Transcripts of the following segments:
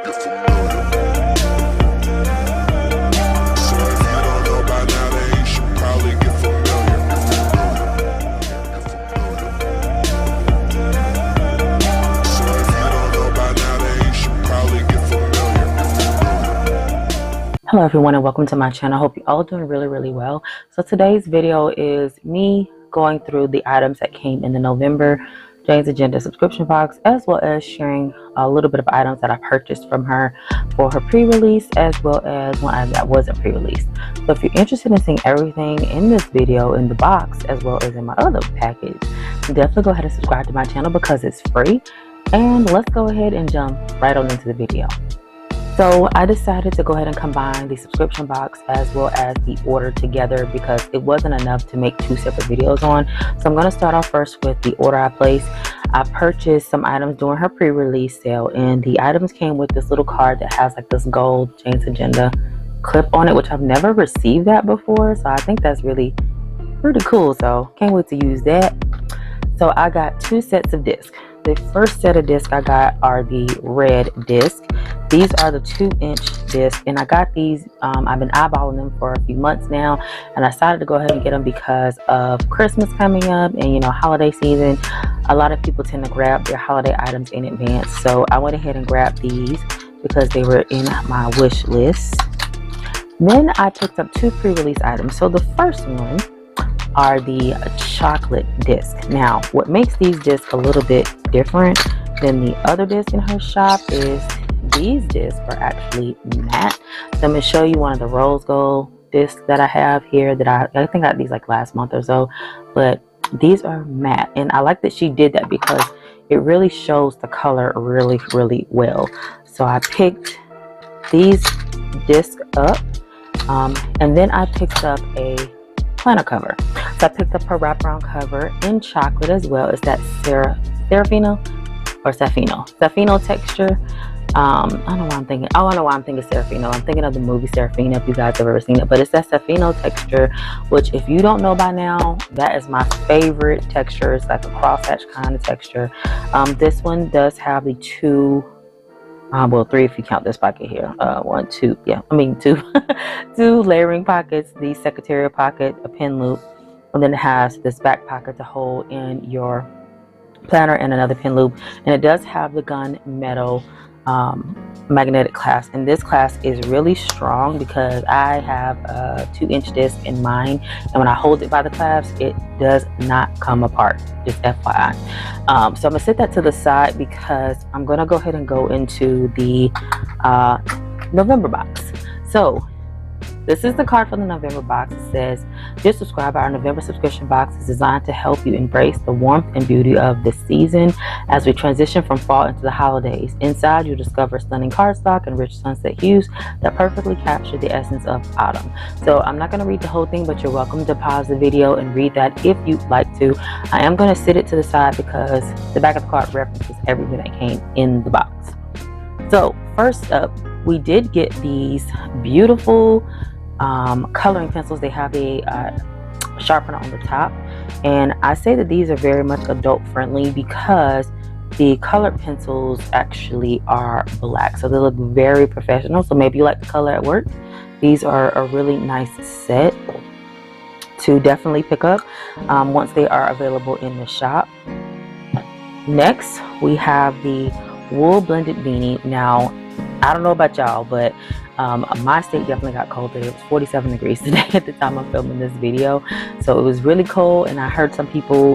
Hello everyone and welcome to my channel. I hope you all doing really well. So today's video is me going through the items that came in the November JanesAgenda subscription box, as well as sharing a little bit of items that I purchased from her for her pre-release, as well as one item that wasn't pre-released. So if you're interested in seeing everything in this video in the box as well as in my other package, definitely go ahead and subscribe to my channel because it's free. And let's go ahead and jump right on into the video. So I decided to go ahead and combine the subscription box as well as the order together because it wasn't enough to make two separate videos on. So I'm going to start off first with the order I placed. I purchased some items during her pre-release sale, and the items came with this little card that has like this gold JanesAgenda clip on it, which I've never received that before. So I think that's really pretty cool. So can't wait to use that. So I got two sets of discs. The first set of discs I got are the red disc. These are the 2-inch discs, and I got these, I've been eyeballing them for a few months now, and I decided to go ahead and get them because of Christmas coming up and, you know, holiday season. A lot of people tend to grab their holiday items in advance, so I went ahead and grabbed these because they were in my wish list. Then I picked up two pre-release items. So the first one are the chocolate disc. Now, what makes these discs a little bit different than the other discs in her shop is these discs are actually matte. So I'm going to show you one of the rose gold discs that I have here that I think I got these like last month or so, but these are matte, and I like that she did that because it really shows the color really well. So I picked these discs up, and then I picked up a planner cover. So I picked up her wraparound cover in chocolate as well. It's that Safino texture. I don't know why I'm thinking. Oh, I know why I'm thinking Serafino. I'm thinking of the movie Serafino, if you guys have ever seen it. But it's that Safino texture, which if you don't know by now, that is my favorite texture. It's like a crosshatch kind of texture. This one does have the two, well, three if you count this pocket here. One, two, yeah, I mean two, two layering pockets. The secretarial pocket, a pin loop, and then it has this back pocket to hold in your planner and another pin loop. And it does have the gunmetal magnetic clasp, and this clasp is really strong because I have a 2-inch disc in mine, and when I hold it by the clasp, it does not come apart, just FYI. So I'm gonna set that to the side because I'm gonna go ahead and go into the November box. So this is the card from the November box. It says, just subscribe. Our November subscription box is designed to help you embrace the warmth and beauty of this season as we transition from fall into the holidays. Inside, you'll discover stunning cardstock and rich sunset hues that perfectly capture the essence of autumn. So I'm not going to read the whole thing, but you're welcome to pause the video and read that if you'd like to. I am going to sit it to the side because the back of the card references everything that came in the box. So first up, we did get these beautiful coloring pencils. They have a sharpener on the top, and I say that these are very much adult friendly because the colored pencils actually are black, so they look very professional. So maybe you like to color at work. These are a really nice set to definitely pick up once they are available in the shop. Next, we have the wool blended beanie. Now, I don't know about y'all, but my state definitely got cold today. It was 47 degrees today at the time I'm filming this video, so it was really cold. And I heard some people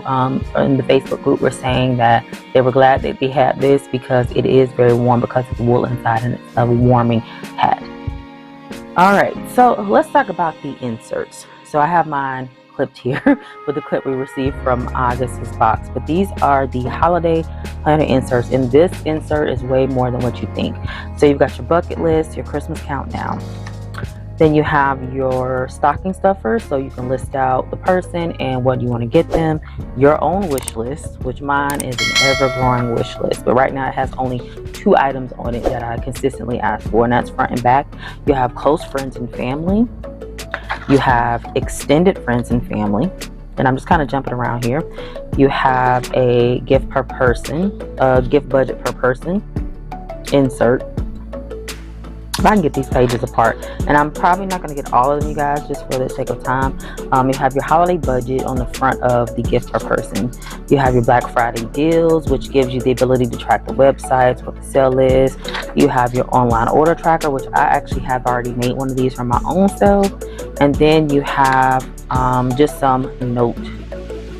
in the Facebook group were saying that they were glad that they had this because it is very warm because it's wool inside and it's a warming pad. All right, so let's talk about the inserts. So I have mine clipped here with the clip we received from August's box, but these are the holiday planner inserts, and this insert is way more than what you think. So you've got your bucket list, your Christmas countdown, then you have your stocking stuffer, so you can list out the person and what you want to get them, your own wish list, which mine is an ever-growing wish list, but right now it has only 2 items on it that I consistently ask for, and that's front and back. You have close friends and family, you have extended friends and family, and I'm just kind of jumping around here. You have a gift per person, a gift budget per person insert. if I can get these pages apart, and I'm probably not going to get all of them, you guys, just for the sake of time. You have your holiday budget on the front of the gift per person. You have your Black Friday deals, which gives you the ability to track the websites, what the sale is. You have your online order tracker, which I actually have already made one of these for my own self. And then you have just some note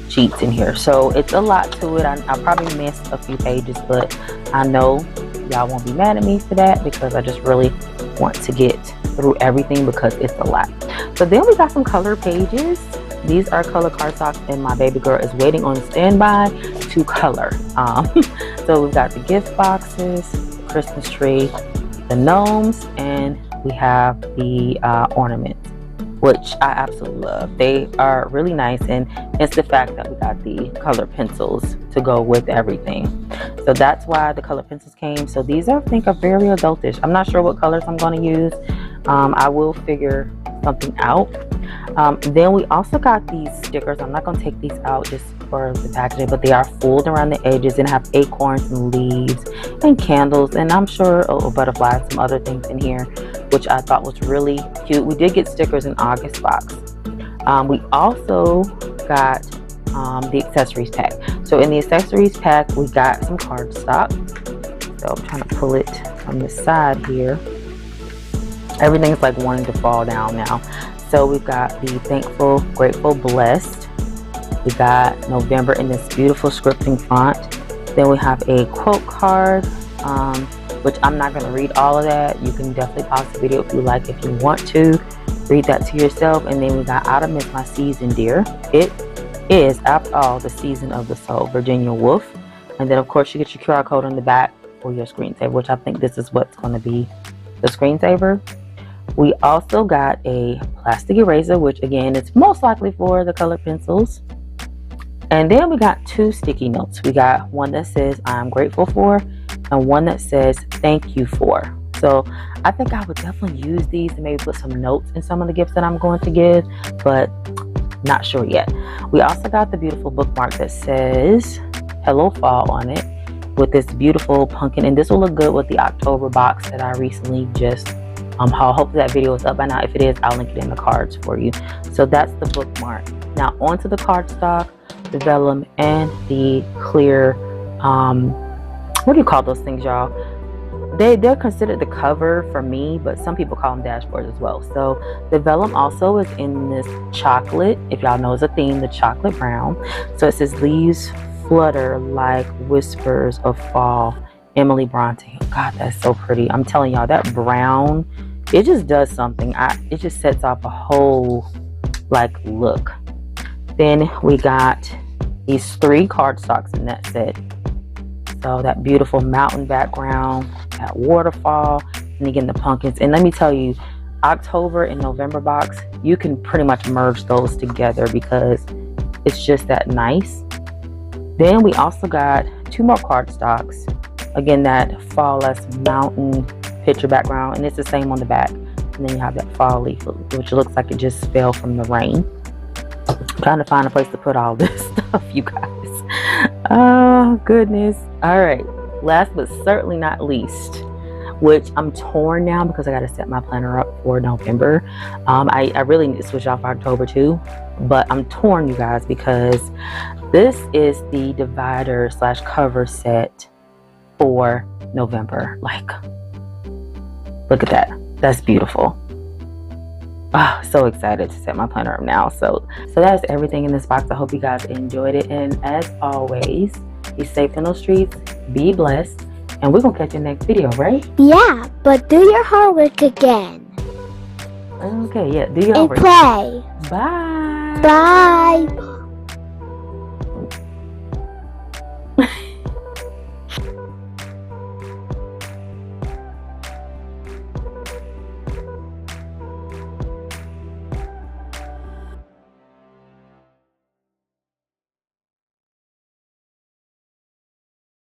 sheets in here. So it's a lot to it. I probably missed a few pages, but I know y'all won't be mad at me for that, because I just really want to get through everything because it's a lot. So then we got some color pages. These are color cardstocks, and my baby girl is waiting on standby to color. So we've got the gift boxes, the Christmas tree, the gnomes, and we have the ornaments, which I absolutely love. They are really nice, and it's the fact that we got the color pencils to go with everything. So that's why the color pencils came. So these I think are very adultish. I'm not sure what colors I'm going to use. I will figure something out. Then we also got these stickers. I'm not going to take these out just for the packaging, but they are folded around the edges and have acorns and leaves and candles, and I'm sure a butterfly and some other things in here, which I thought was really cute. We did get stickers in August box. We also got the accessories pack. So in the accessories pack, we got some cardstock. So I'm trying to pull it from the side here. Everything's like wanting to fall down now. So we've got the Thankful, Grateful, Blessed. We got November in this beautiful scripting font. Then we have a quote card, which I'm not going to read all of that. You can definitely pause the video if you like, if you want to read that to yourself. And then we got Out of Miss My Season, Dear. It is, after all, the season of the soul, Virginia Woolf. And then of course you get your QR code on the back for your screensaver, which I think this is what's going to be the screensaver. We also got a plastic eraser, which again, it's most likely for the color pencils. And then we got two sticky notes. We got one that says I'm grateful for, and one that says thank you for. So I think I would definitely use these to maybe put some notes in some of the gifts that I'm going to give, but not sure yet. We also got the beautiful bookmark that says Hello Fall on it, with this beautiful pumpkin, and this will look good with the October box that I recently just hauled. Hopefully that video is up by now. If it is, I'll link it in the cards for you. So that's the bookmark. Now onto the cardstock, the vellum, and the clear what do you call those things, y'all? They're considered the cover for me, but some people call them dashboards as well. So the vellum also is in this chocolate, if y'all know is a theme, the chocolate brown. So it says leaves flutter like whispers of fall, Emily Bronte. Oh God, that's so pretty. I'm telling y'all, that brown, it just does something. It just sets off a whole like look. Then we got these 3 cardstocks in that set. So that beautiful mountain background, that waterfall, and again the pumpkins. And let me tell you, October and November box, you can pretty much merge those together because it's just that nice. Then we also got 2 more cardstocks. Again, that fall-esque mountain picture background, and it's the same on the back. And then you have that fall leaf, which looks like it just fell from the rain. I'm trying to find a place to put all this stuff, you guys. Oh goodness. All right, last but certainly not least, which I'm torn now because I got to set my planner up for November. I really need to switch off October too, but I'm torn, you guys, because this is the divider / cover set for November. Like, look at that. That's beautiful. So excited to set my planner up now. So that's everything in this box. I hope you guys enjoyed it, and as always, be safe in those streets, be blessed, and we're gonna catch you next video, right? Yeah, but do your homework again. Okay, yeah, do your and homework. Play. Bye. Bye.